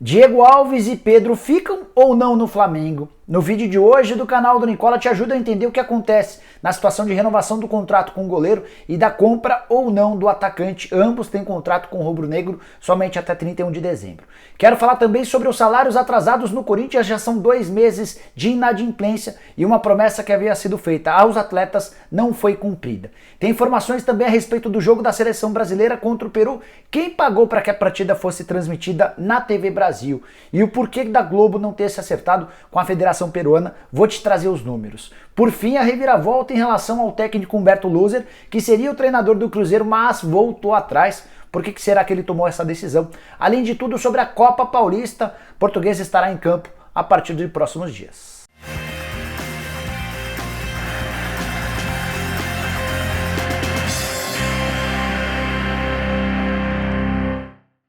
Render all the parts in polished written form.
Diego Alves e Pedro ficam ou não no Flamengo? No vídeo de hoje do canal do Nicola te ajuda a entender o que acontece na situação de renovação do contrato com o goleiro e da compra ou não do atacante. Ambos têm contrato com o rubro-negro somente até 31 de dezembro. Quero falar também sobre os salários atrasados no Corinthians. Já são 2 meses de inadimplência e uma promessa que havia sido feita aos atletas não foi cumprida. Tem informações também a respeito do jogo da seleção brasileira contra o Peru. Quem pagou para que a partida fosse transmitida na TV Brasil? E o porquê da Globo não ter se acertado com a Federação Peruana? Vou te trazer os números. Por fim, a reviravolta em relação ao técnico Humberto Lusser, que seria o treinador do Cruzeiro, mas voltou atrás. Por que será que ele tomou essa decisão? Além de tudo, sobre a Copa Paulista, Portuguesa estará em campo a partir de próximos dias.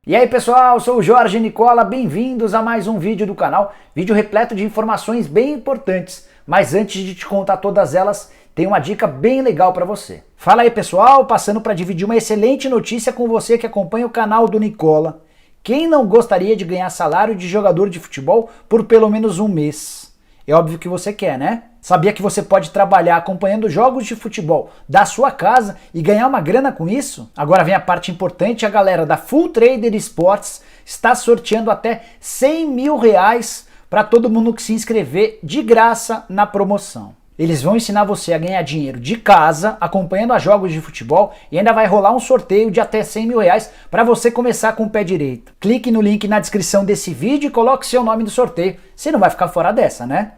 E aí pessoal, sou o Jorge Nicola, bem-vindos a mais um vídeo do canal, vídeo repleto de informações bem importantes, mas antes de te contar todas elas, tem uma dica bem legal para você. Fala aí pessoal, passando para dividir uma excelente notícia com você que acompanha o canal do Nicola. Quem não gostaria de ganhar salário de jogador de futebol por pelo menos um mês? É óbvio que você quer, né? Sabia que você pode trabalhar acompanhando jogos de futebol da sua casa e ganhar uma grana com isso? Agora vem a parte importante, a galera da Full Trader Sports está sorteando até 100 mil reais para todo mundo que se inscrever de graça na promoção. Eles vão ensinar você a ganhar dinheiro de casa, acompanhando a jogos de futebol, e ainda vai rolar um sorteio de até 100 mil reais para você começar com o pé direito. Clique no link na descrição desse vídeo e coloque seu nome no sorteio. Você não vai ficar fora dessa, né?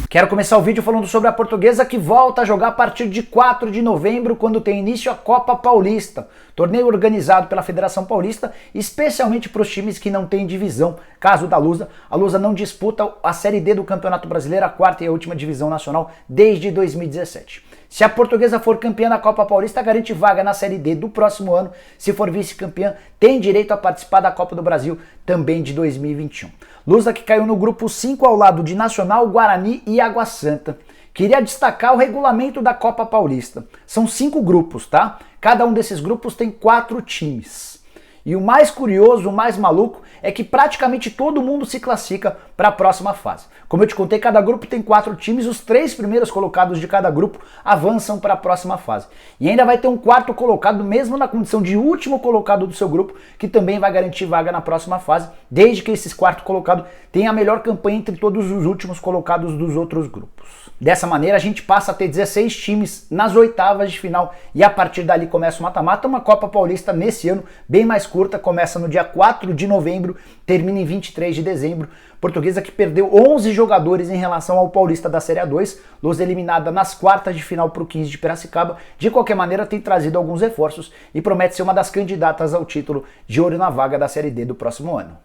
Quero começar o vídeo falando sobre a Portuguesa, que volta a jogar a partir de 4 de novembro, quando tem início a Copa Paulista, torneio organizado pela Federação Paulista, especialmente para os times que não têm divisão. Caso da Lusa, a Lusa não disputa a Série D do Campeonato Brasileiro, a quarta e a última divisão nacional, desde 2017. Se a Portuguesa for campeã da Copa Paulista, garante vaga na Série D do próximo ano. Se for vice-campeã, tem direito a participar da Copa do Brasil também de 2021. Lusa que caiu no grupo 5 ao lado de Nacional, Guarani e Água Santa. Queria destacar o regulamento da Copa Paulista. São 5 grupos, tá? Cada um desses grupos tem 4 times. E o mais curioso, o mais maluco, é que praticamente todo mundo se classifica para a próxima fase. Como eu te contei, cada grupo tem 4 times, os 3 primeiros colocados de cada grupo avançam para a próxima fase. E ainda vai ter um 4º colocado, mesmo na condição de último colocado do seu grupo, que também vai garantir vaga na próxima fase, desde que esses 4º colocados tenham a melhor campanha entre todos os últimos colocados dos outros grupos. Dessa maneira, a gente passa a ter 16 times nas oitavas de final, e a partir dali começa o mata-mata. Uma Copa Paulista nesse ano bem mais curta, começa no dia 4 de novembro, termina em 23 de dezembro. Portuguesa que perdeu 11 jogadores em relação ao Paulista da Série A2, Lusa eliminada nas quartas de final para o 15 de Piracicaba. De qualquer maneira, tem trazido alguns reforços e promete ser uma das candidatas ao título, de olho na vaga da Série D do próximo ano.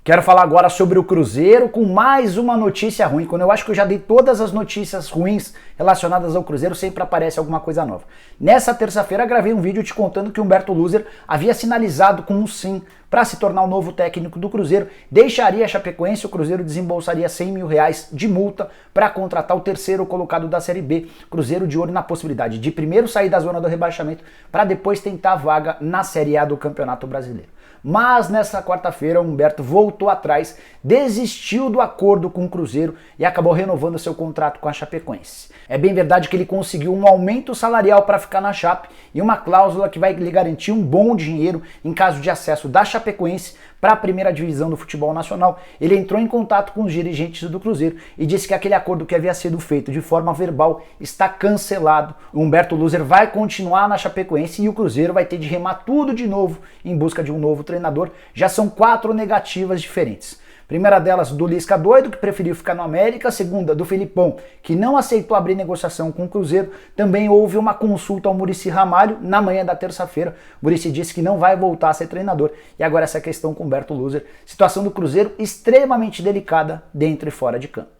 Quero falar agora sobre o Cruzeiro, com mais uma notícia ruim. Quando eu acho que eu já dei todas as notícias ruins relacionadas ao Cruzeiro, sempre aparece alguma coisa nova. Nessa terça-feira gravei um vídeo te contando que Humberto Lusser havia sinalizado com um sim para se tornar o novo técnico do Cruzeiro, deixaria a Chapecoense, o Cruzeiro desembolsaria 100 mil reais de multa para contratar o 3º colocado da Série B. Cruzeiro de olho na possibilidade de primeiro sair da zona do rebaixamento para depois tentar a vaga na Série A do Campeonato Brasileiro. Mas nessa quarta-feira, Humberto voltou atrás, desistiu do acordo com o Cruzeiro e acabou renovando seu contrato com a Chapecoense. É bem verdade que ele conseguiu um aumento salarial para ficar na Chape e uma cláusula que vai lhe garantir um bom dinheiro em caso de acesso da Chapecoense para a primeira divisão do futebol nacional. Ele entrou em contato com os dirigentes do Cruzeiro e disse que aquele acordo que havia sido feito de forma verbal está cancelado. O Humberto Lusser vai continuar na Chapecoense e o Cruzeiro vai ter de remar tudo de novo em busca de um novo treinador. Já são 4 negativas diferentes. Primeira delas do Lisca doido, que preferiu ficar no América. Segunda, do Filipão, que não aceitou abrir negociação com o Cruzeiro. Também houve uma consulta ao Muricy Ramalho na manhã da terça-feira. Muricy disse que não vai voltar a ser treinador. E agora essa questão com Humberto Lusser. Situação do Cruzeiro extremamente delicada dentro e fora de campo.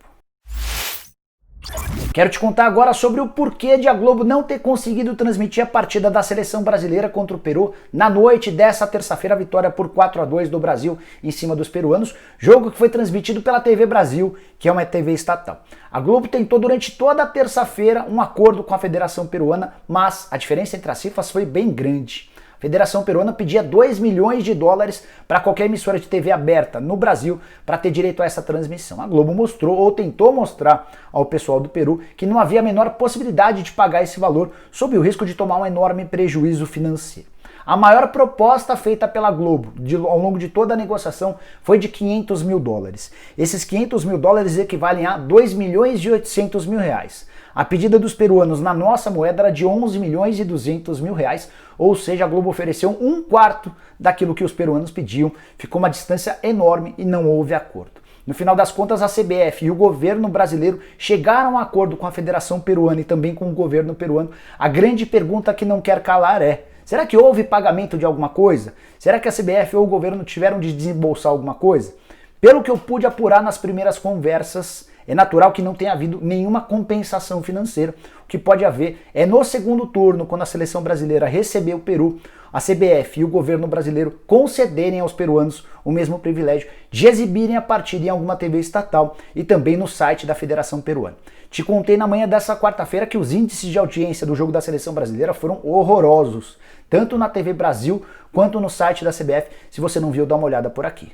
Quero te contar agora sobre o porquê de a Globo não ter conseguido transmitir a partida da seleção brasileira contra o Peru na noite dessa terça-feira, a vitória por 4-2 do Brasil em cima dos peruanos, jogo que foi transmitido pela TV Brasil, que é uma TV estatal. A Globo tentou durante toda a terça-feira um acordo com a Federação Peruana, mas a diferença entre as cifras foi bem grande. A Federação Peruana pedia 2 milhões de dólares para qualquer emissora de TV aberta no Brasil para ter direito a essa transmissão. A Globo mostrou ou tentou mostrar ao pessoal do Peru que não havia a menor possibilidade de pagar esse valor sob o risco de tomar um enorme prejuízo financeiro. A maior proposta feita pela Globo ao longo de toda a negociação foi de 500 mil dólares. Esses 500 mil dólares equivalem a 2 milhões e 800 mil reais. A pedida dos peruanos na nossa moeda era de 11 milhões e 200 mil reais, ou seja, a Globo ofereceu um quarto daquilo que os peruanos pediam. Ficou uma distância enorme e não houve acordo. No final das contas, a CBF e o governo brasileiro chegaram a acordo com a Federação Peruana e também com o governo peruano. A grande pergunta que não quer calar é: será que houve pagamento de alguma coisa? Será que a CBF ou o governo tiveram de desembolsar alguma coisa? Pelo que eu pude apurar nas primeiras conversas, é natural que não tenha havido nenhuma compensação financeira. O que pode haver é no segundo turno, quando a seleção brasileira receber o Peru, a CBF e o governo brasileiro concederem aos peruanos o mesmo privilégio de exibirem a partida em alguma TV estatal e também no site da Federação Peruana. Te contei na manhã dessa quarta-feira que os índices de audiência do jogo da seleção brasileira foram horrorosos, tanto na TV Brasil quanto no site da CBF. Se você não viu, dá uma olhada por aqui.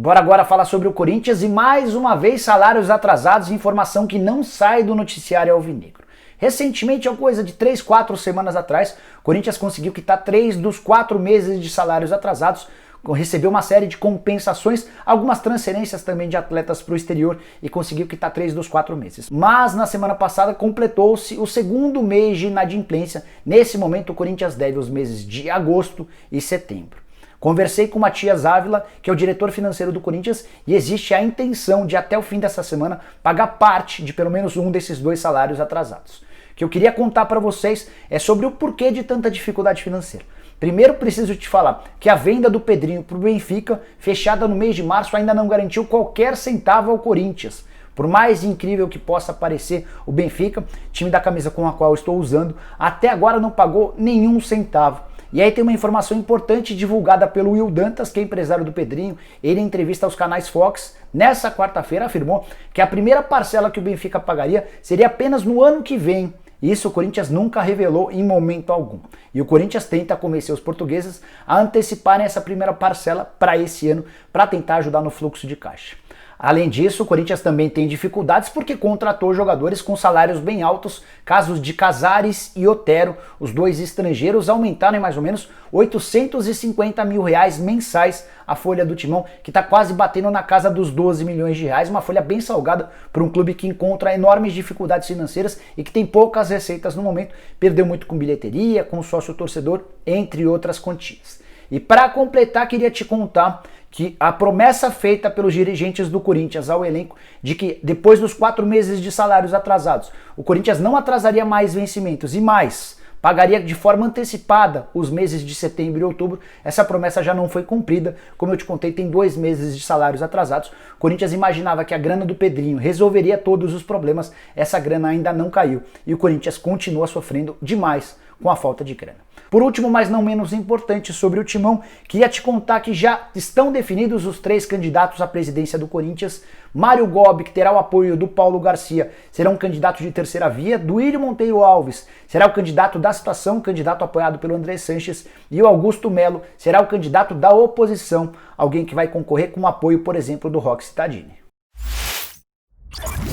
Bora agora falar sobre o Corinthians e mais uma vez salários atrasados, informação que não sai do noticiário alvinegro. Recentemente, há coisa de 3, 4 semanas atrás, o Corinthians conseguiu quitar 3 dos 4 meses de salários atrasados, recebeu uma série de compensações, algumas transferências também de atletas para o exterior e conseguiu quitar 3 dos 4 meses. Mas na semana passada completou-se o segundo mês de inadimplência. Nesse momento o Corinthians deve os meses de agosto e setembro. Conversei com o Matias Ávila, que é o diretor financeiro do Corinthians, e existe a intenção de até o fim dessa semana pagar parte de pelo menos um desses 2 salários atrasados. O que eu queria contar para vocês é sobre o porquê de tanta dificuldade financeira. Primeiro preciso te falar que a venda do Pedrinho para o Benfica, fechada no mês de março, ainda não garantiu qualquer centavo ao Corinthians. Por mais incrível que possa parecer, o Benfica, time da camisa com a qual eu estou usando, até agora não pagou nenhum centavo. E aí tem uma informação importante divulgada pelo Will Dantas, que é empresário do Pedrinho. Ele, em entrevista aos canais Fox, nessa quarta-feira afirmou que a primeira parcela que o Benfica pagaria seria apenas no ano que vem. Isso o Corinthians nunca revelou em momento algum. E o Corinthians tenta convencer os portugueses a anteciparem essa primeira parcela para esse ano, para tentar ajudar no fluxo de caixa. Além disso, o Corinthians também tem dificuldades porque contratou jogadores com salários bem altos. Casos de Casares e Otero, os 2 estrangeiros, aumentaram em mais ou menos 850 mil reais mensais a folha do Timão, que está quase batendo na casa dos 12 milhões de reais, uma folha bem salgada para um clube que encontra enormes dificuldades financeiras e que tem poucas receitas no momento, perdeu muito com bilheteria, com sócio-torcedor, entre outras quantias. E para completar, queria te contar que a promessa feita pelos dirigentes do Corinthians ao elenco de que depois dos 4 meses de salários atrasados, o Corinthians não atrasaria mais vencimentos e mais, pagaria de forma antecipada os meses de setembro e outubro. Essa promessa já não foi cumprida. Como eu te contei, tem 2 meses de salários atrasados. O Corinthians imaginava que a grana do Pedrinho resolveria todos os problemas. Essa grana ainda não caiu e o Corinthians continua sofrendo demais com a falta de grana. Por último, mas não menos importante, sobre o Timão, queria te contar que já estão definidos os 3 candidatos à presidência do Corinthians. Mário Gobi, que terá o apoio do Paulo Garcia, será um candidato de terceira via. Duílio Monteiro Alves será o candidato da situação, candidato apoiado pelo André Sanches. E o Augusto Melo será o candidato da oposição, alguém que vai concorrer com o apoio, por exemplo, do Roxy Tadini.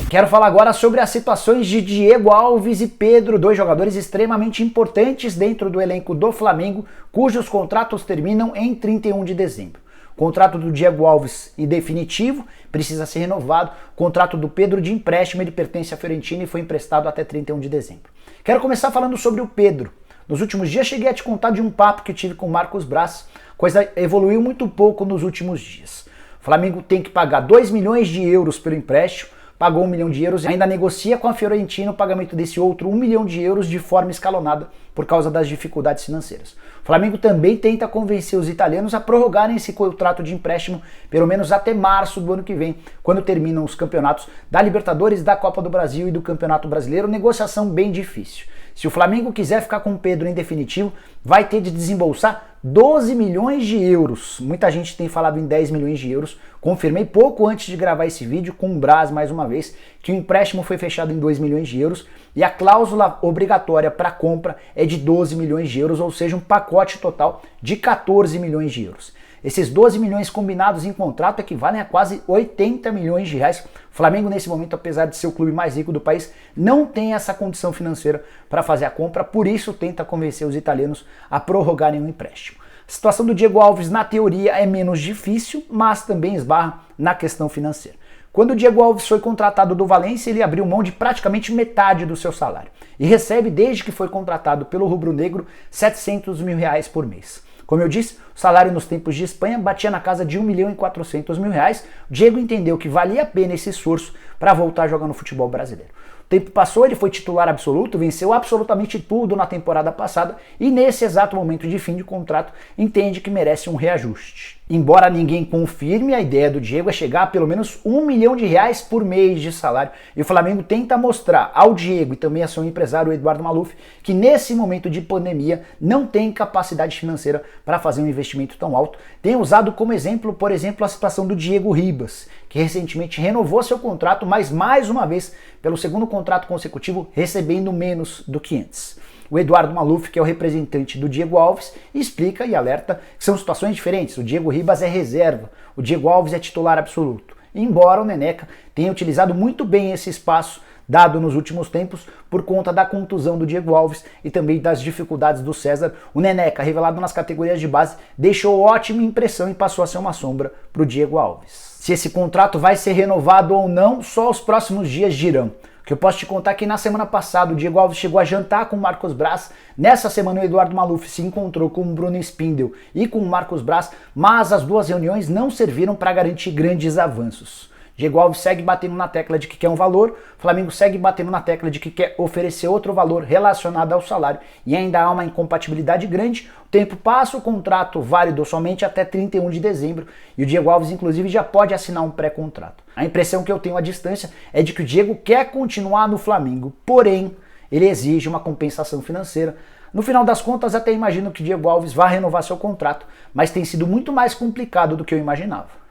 Quero falar agora sobre as situações de Diego Alves e Pedro, 2 jogadores extremamente importantes dentro do elenco do Flamengo, cujos contratos terminam em 31 de dezembro. O contrato do Diego Alves em definitivo, precisa ser renovado. O contrato do Pedro de empréstimo, ele pertence à Fiorentina e foi emprestado até 31 de dezembro. Quero começar falando sobre o Pedro. Nos últimos dias cheguei a te contar de um papo que tive com o Marcos Braz. A coisa evoluiu muito pouco nos últimos dias. O Flamengo tem que pagar 2 milhões de euros pelo empréstimo, pagou 1 milhão de euros e ainda negocia com a Fiorentina o pagamento desse outro 1 milhão de euros de forma escalonada por causa das dificuldades financeiras. O Flamengo também tenta convencer os italianos a prorrogarem esse contrato de empréstimo pelo menos até março do ano que vem, quando terminam os campeonatos da Libertadores, da Copa do Brasil e do Campeonato Brasileiro. Negociação bem difícil. Se o Flamengo quiser ficar com o Pedro em definitivo, vai ter de desembolsar 12 milhões de euros. Muita gente tem falado em 10 milhões de euros. Confirmei pouco antes de gravar esse vídeo com o Braz mais uma vez que o empréstimo foi fechado em 2 milhões de euros e a cláusula obrigatória para compra é de 12 milhões de euros, ou seja, um pacote total de 14 milhões de euros. Esses 12 milhões combinados em contrato equivalem a quase 80 milhões de reais. O Flamengo, nesse momento, apesar de ser o clube mais rico do país, não tem essa condição financeira para fazer a compra, por isso tenta convencer os italianos a prorrogarem o empréstimo. A situação do Diego Alves, na teoria, é menos difícil, mas também esbarra na questão financeira. Quando o Diego Alves foi contratado do Valência, ele abriu mão de praticamente metade do seu salário e recebe, desde que foi contratado pelo rubro-negro, 700 mil reais por mês. Como eu disse, o salário nos tempos de Espanha batia na casa de 1.400.000 reais. O Diego entendeu que valia a pena esse esforço para voltar a jogar no futebol brasileiro. O tempo passou, ele foi titular absoluto, venceu absolutamente tudo na temporada passada e nesse exato momento de fim de contrato entende que merece um reajuste. Embora ninguém confirme, a ideia do Diego é chegar a pelo menos 1 milhão de reais por mês de salário. E o Flamengo tenta mostrar ao Diego e também a seu empresário, o Eduardo Maluf, que nesse momento de pandemia não tem capacidade financeira para fazer um investimento tão alto. Tem usado como exemplo, por exemplo, a situação do Diego Ribas, que recentemente renovou seu contrato, mas mais uma vez, pelo segundo contrato consecutivo, recebendo menos do que antes. O Eduardo Maluf, que é o representante do Diego Alves, explica e alerta que são situações diferentes. O Diego Ribas é reserva, o Diego Alves é titular absoluto. Embora o Neneca tenha utilizado muito bem esse espaço dado nos últimos tempos por conta da contusão do Diego Alves e também das dificuldades do César, o Neneca, revelado nas categorias de base, deixou ótima impressão e passou a ser uma sombra para o Diego Alves. Se esse contrato vai ser renovado ou não, só os próximos dias dirão. O que eu posso te contar é que na semana passada o Diego Alves chegou a jantar com o Marcos Braz. Nessa semana o Eduardo Maluf se encontrou com o Bruno Spindel e com o Marcos Braz, mas as duas reuniões não serviram para garantir grandes avanços. Diego Alves segue batendo na tecla de que quer um valor, o Flamengo segue batendo na tecla de que quer oferecer outro valor relacionado ao salário e ainda há uma incompatibilidade grande. O tempo passa, o contrato válido somente até 31 de dezembro e o Diego Alves inclusive já pode assinar um pré-contrato. A impressão que eu tenho à distância é de que o Diego quer continuar no Flamengo, porém ele exige uma compensação financeira. No final das contas, até imagino que o Diego Alves vá renovar seu contrato, mas tem sido muito mais complicado do que eu imaginava.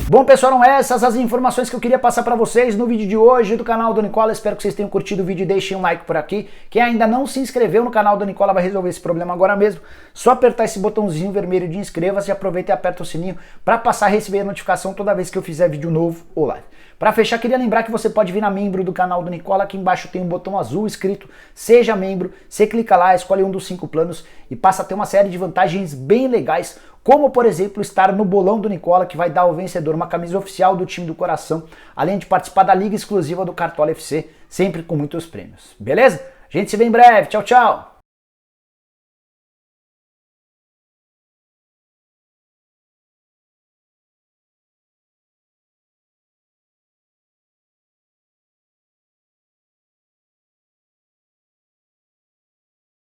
Bom, pessoal, eram essas as informações que eu queria passar para vocês no vídeo de hoje do canal do Nicola. Espero que vocês tenham curtido o vídeo e deixem um like por aqui. Quem ainda não se inscreveu no canal do Nicola vai resolver esse problema agora mesmo. Só apertar esse botãozinho vermelho de inscreva-se e aproveita e aperta o sininho para passar a receber a notificação toda vez que eu fizer vídeo novo ou live. Para fechar, queria lembrar que você pode virar membro do canal do Nicola. Aqui embaixo tem um botão azul escrito Seja Membro. Você clica lá, escolhe um dos 5 planos e passa a ter uma série de vantagens bem legais, como, por exemplo, estar no bolão do Nicola, que vai dar ao vencedor uma camisa oficial do time do coração, além de participar da liga exclusiva do Cartola FC, sempre com muitos prêmios. Beleza? A gente se vê em breve. Tchau, tchau!